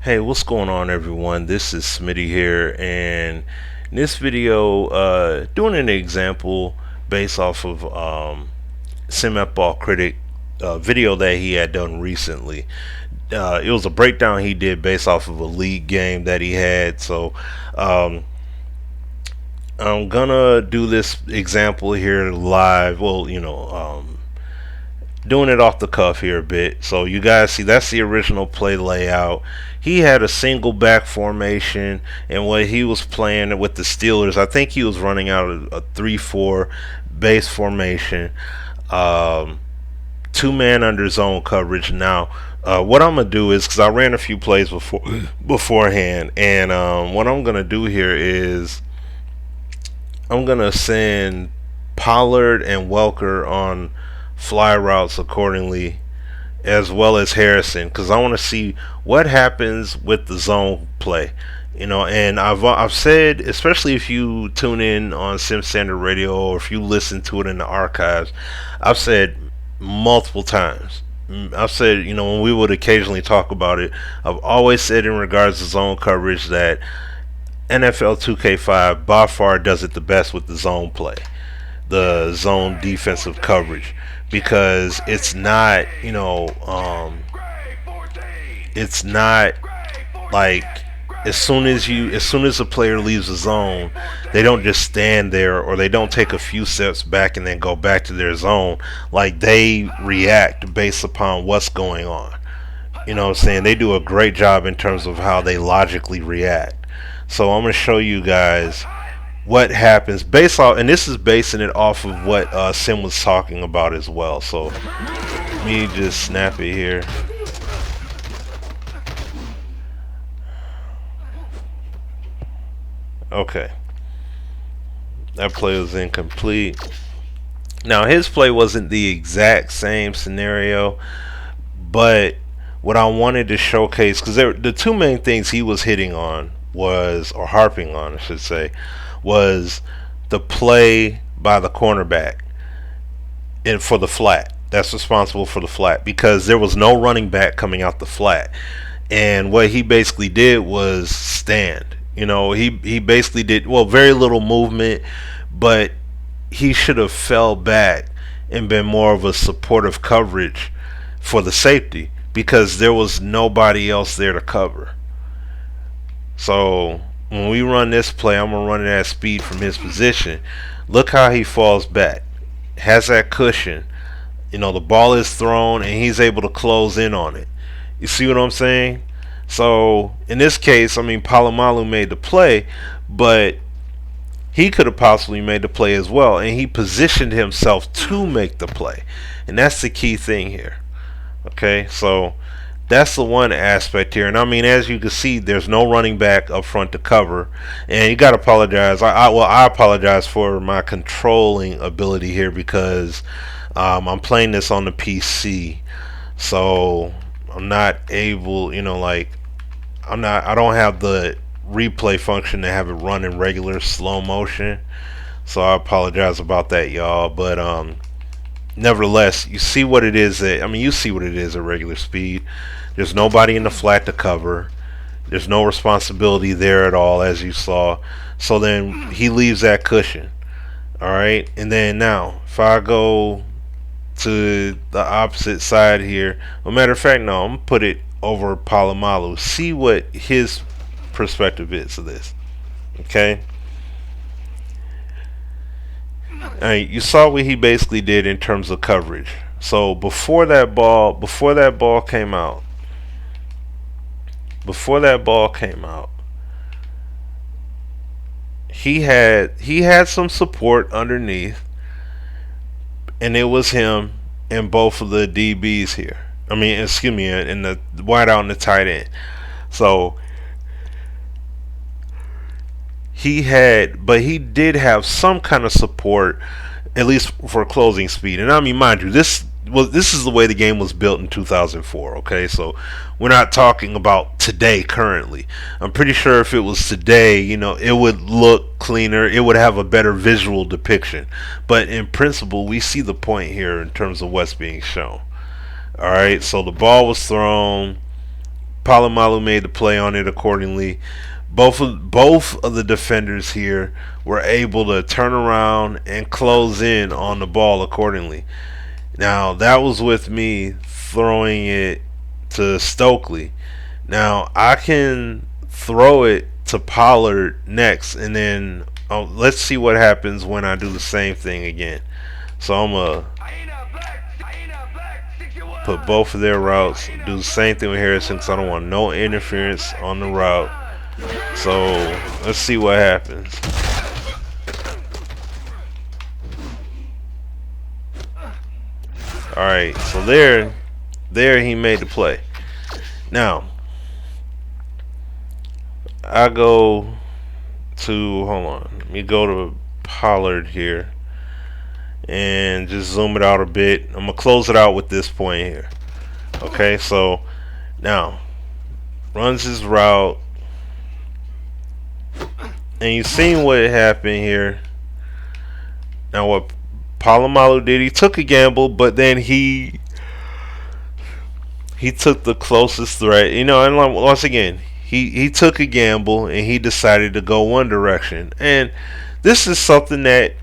Hey, what's going on, everyone? This is Smitty here, and in this video, doing an example based off of Ball Critic video that he had done recently. It was a breakdown he did based off of a league game that he had. So, um, I'm gonna do this example here live. Well, doing it off the cuff here a bit. So you guys see that's the original play layout. He had a single back formation, and when he was playing with the Steelers, I think he was running out a 3-4 base formation, um, two man under zone coverage. Now, what I'm gonna do is because I ran a few plays beforehand, and what I'm gonna do here is I'm gonna send Pollard and Welker on fly routes accordingly, as well as Harrison, because I want to see what happens with the zone play. And I've said, especially if you tune in on Standard Radio or if you listen to it in the archives, I've said multiple times. I've said, when we would occasionally talk about it, I've always said in regards to zone coverage that NFL 2K5 by far does it the best with the zone play, the zone defensive coverage, because it's not, it's not like as soon as a player leaves the zone, they don't just stand there or they don't take a few steps back and then go back to their zone. Like, they react based upon what's going on. You know what I'm saying? They do a great job in terms of how they logically react. So I'm going to show you guys what happens based off, and this is basing it off of what Sim was talking about as well. So let me just snap it here. Okay, that play was incomplete. Now, his play wasn't the exact same scenario, but what I wanted to showcase, because the two main things he was hitting on was, or harping on, I should say, was the play by the cornerback and for the flat. That's responsible for the flat, because there was no running back coming out the flat. And what he basically did was stand. He basically did, well, very little movement, but he should have fell back and been more of a supportive coverage for the safety, because there was nobody else there to cover. So when we run this play, I'm going to run it at speed from his position. Look how he falls back. Has that cushion. The ball is thrown and he's able to close in on it. You see what I'm saying? So in this case, Palomalu made the play, but he could have possibly made the play as well, and he positioned himself to make the play. And that's the key thing here. Okay, so that's the one aspect here. And as you can see, there's no running back up front to cover. And you got to apologize. I apologize for my controlling ability here, because I'm playing this on the PC. So I'm not able, I don't have the replay function to have it run in regular slow motion. So I apologize about that, y'all. But nevertheless, you see what it is you see what it is at regular speed. There's nobody in the flat to cover. There's no responsibility there at all, as you saw. So then he leaves that cushion. Alright? And then now, if I go to the opposite side here, matter of fact, no, I'm going to put it over Palomalu. See what his perspective is of this. Okay? Alright, you saw what he basically did in terms of coverage. So before that ball came out, he had some support underneath, and it was him and both of the DBs here. In the wide out and the tight end. So he did have some kind of support, at least for closing speed. And mind you, this is the way the game was built in 2004. Okay, so we're not talking about today currently. I'm pretty sure if it was today, it would look cleaner. It would have a better visual depiction. But in principle, we see the point here in terms of what's being shown. All right, so the ball was thrown. Palomalu made the play on it accordingly. Both of the defenders here were able to turn around and close in on the ball accordingly. Now that was with me throwing it to Stokely. Now I can throw it to Pollard next, and then let's see what happens when I do the same thing again. So I'm gonna put both of their routes, do the same thing with Harrison because I don't want no interference on the route. So let's see what happens. Alright, so there he made the play. Now I go to, hold on, let me go to Pollard here and just zoom it out a bit. I'm gonna close it out with this point here. Okay, so now runs his route, and you've seen what happened here. Now what Palomalu did, he took a gamble, but then he took the closest threat. And once again, he took a gamble and he decided to go one direction. And this is something that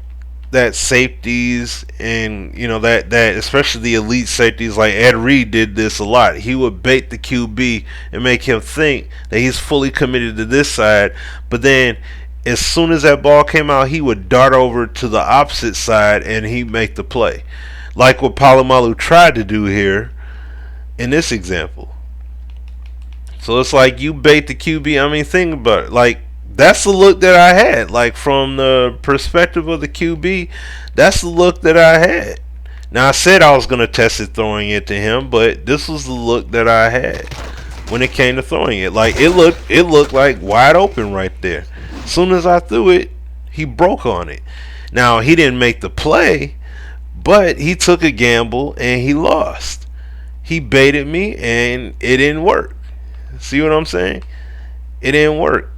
safeties and that especially the elite safeties like Ed Reed did this a lot. He would bait the QB and make him think that he's fully committed to this side, but then as soon as that ball came out, he would dart over to the opposite side and he'd make the play. Like what Palomalu tried to do here in this example. So it's like you bait the QB. I mean, think about it. Like, that's the look that I had. Like, from the perspective of the QB, that's the look that I had. Now, I said I was going to test it throwing it to him, but this was the look that I had when it came to throwing it. Like, it looked like wide open right there. As soon as I threw it, he broke on it. Now, he didn't make the play, but he took a gamble and he lost. He baited me and it didn't work. See what I'm saying? It didn't work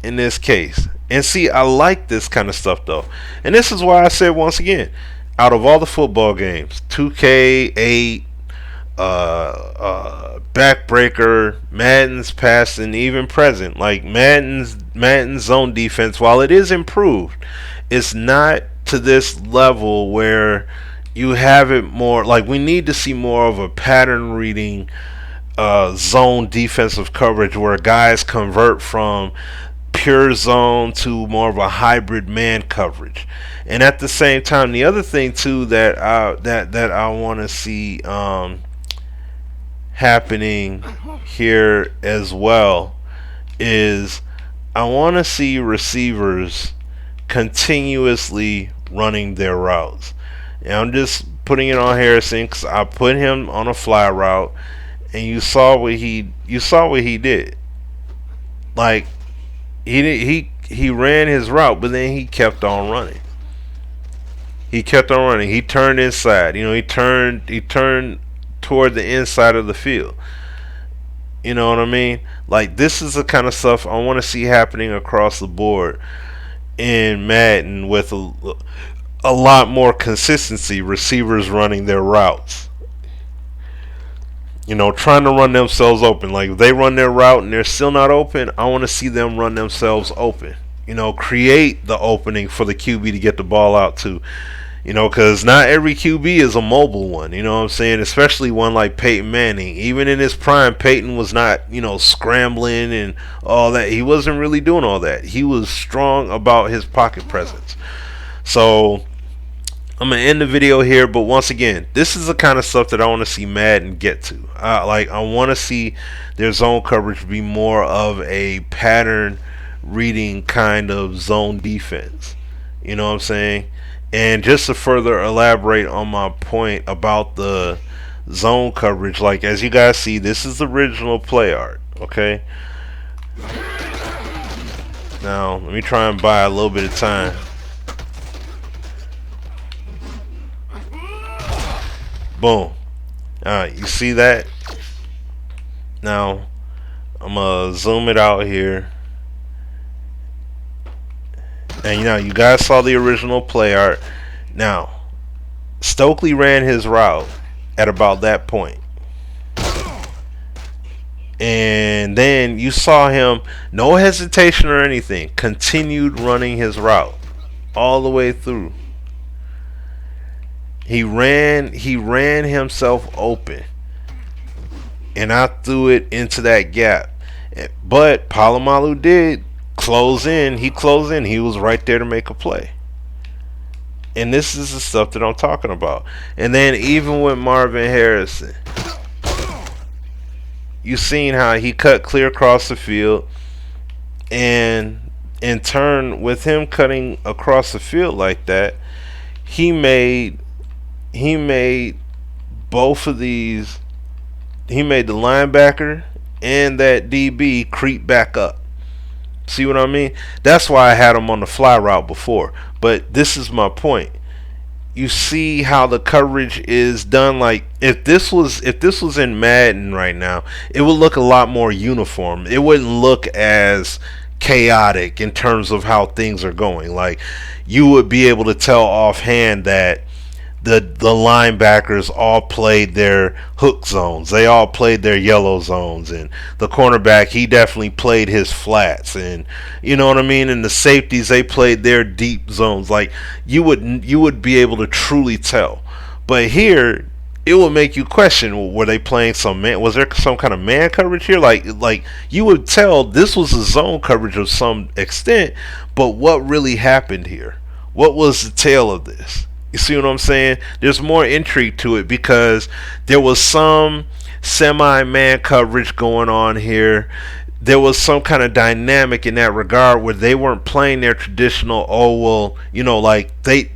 in this case. And see, I like this kind of stuff though. And this is why I said once again, out of all the football games, 2K, 8, Backbreaker, Madden's past and even present, like Madden's zone defense, while it is improved, it's not to this level where you have it more. Like, we need to see more of a pattern reading zone defensive coverage where guys convert from pure zone to more of a hybrid man coverage. And at the same time, the other thing too that I want to see happening here as well is I want to see receivers continuously running their routes. And I'm just putting it on Harrison because I put him on a fly route, and you saw what he did. Like, he ran his route, but then he kept on running. He turned inside. He turned toward the inside of the field. You know what I mean? Like, this is the kind of stuff I want to see happening across the board in Madden with a lot more consistency. Receivers running their routes. Trying to run themselves open. Like, if they run their route and they're still not open, I want to see them run themselves open. Create the opening for the QB to get the ball out to. Because not every QB is a mobile one. You know what I'm saying? Especially one like Peyton Manning. Even in his prime, Peyton was not, scrambling and all that. He wasn't really doing all that. He was strong about his pocket presence. So I'm going to end the video here, but once again, this is the kind of stuff that I want to see Madden get to. I want to see their zone coverage be more of a pattern reading kind of zone defense. You know what I'm saying? And just to further elaborate on my point about the zone coverage, like, as you guys see, this is the original play art, okay? Now, let me try and buy a little bit of time. Boom. Alright, you see that? Now, I'm going to zoom it out here. And you guys saw the original play art. Now, Stokely ran his route at about that point. And then you saw him, no hesitation or anything, continued running his route all the way through. He ran himself open, and I threw it into that gap. But Palomalu did close in. He closed in. He was right there to make a play. And this is the stuff that I'm talking about. And then even with Marvin Harrison, you seen how he cut clear across the field, and in turn, with him cutting across the field like that, he made both of these. He made the linebacker and that DB creep back up. See what I mean? That's why I had him on the fly route before. But this is my point. You see how the coverage is done. Like if this was in Madden right now, it would look a lot more uniform. It wouldn't look as chaotic in terms of how things are going. Like you would be able to tell offhand that the linebackers all played their hook zones. They all played their yellow zones, and the cornerback, he definitely played his flats, and you know what I mean. And the safeties, they played their deep zones. Like you would be able to truly tell. But here, it will make you question: were they playing some man? Was there some kind of man coverage here? Like you would tell this was a zone coverage of some extent. But what really happened here? What was the tale of this? You see what I'm saying? There's more intrigue to it because there was some semi-man coverage going on here. There was some kind of dynamic in that regard where they weren't playing their traditional, oh well, you know, like they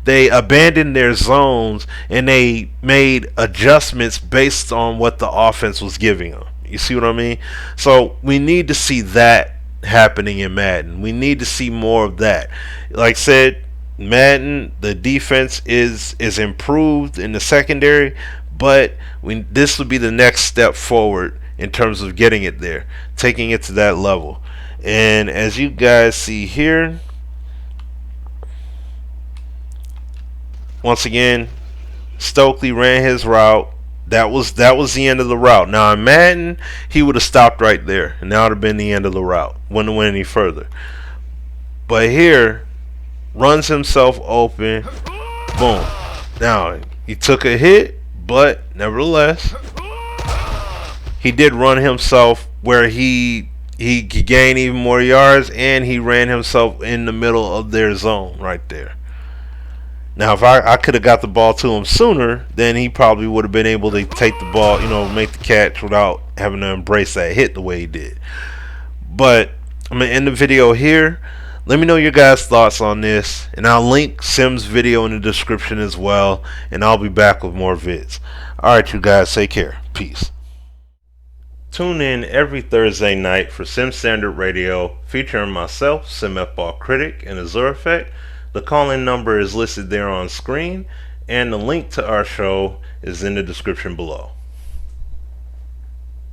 abandoned their zones and they made adjustments based on what the offense was giving them. You see what I mean? So we need to see that happening in Madden. We need to see more of that. Like I said, Madden, the defense is improved in the secondary, but this would be the next step forward in terms of getting it there, taking it to that level. And as you guys see here, once again, Stokely ran his route. That was the end of the route. Now in Madden, he would have stopped right there, and that would have been the end of the route. Wouldn't have went any further. But here, runs himself open, boom. Now he took a hit, but nevertheless, he did run himself where he gained even more yards, and he ran himself in the middle of their zone right there. Now, if I could have got the ball to him sooner, then he probably would have been able to take the ball, make the catch without having to embrace that hit the way he did. But I'm going to end the video here. Let me know your guys' thoughts on this, and I'll link Sim's video in the description as well, and I'll be back with more vids. Alright, you guys, take care. Peace. Tune in every Thursday night for Sim Standard Radio, featuring myself, Sim F-Ball Critic, and Azure Effect. The call-in number is listed there on screen, and the link to our show is in the description below.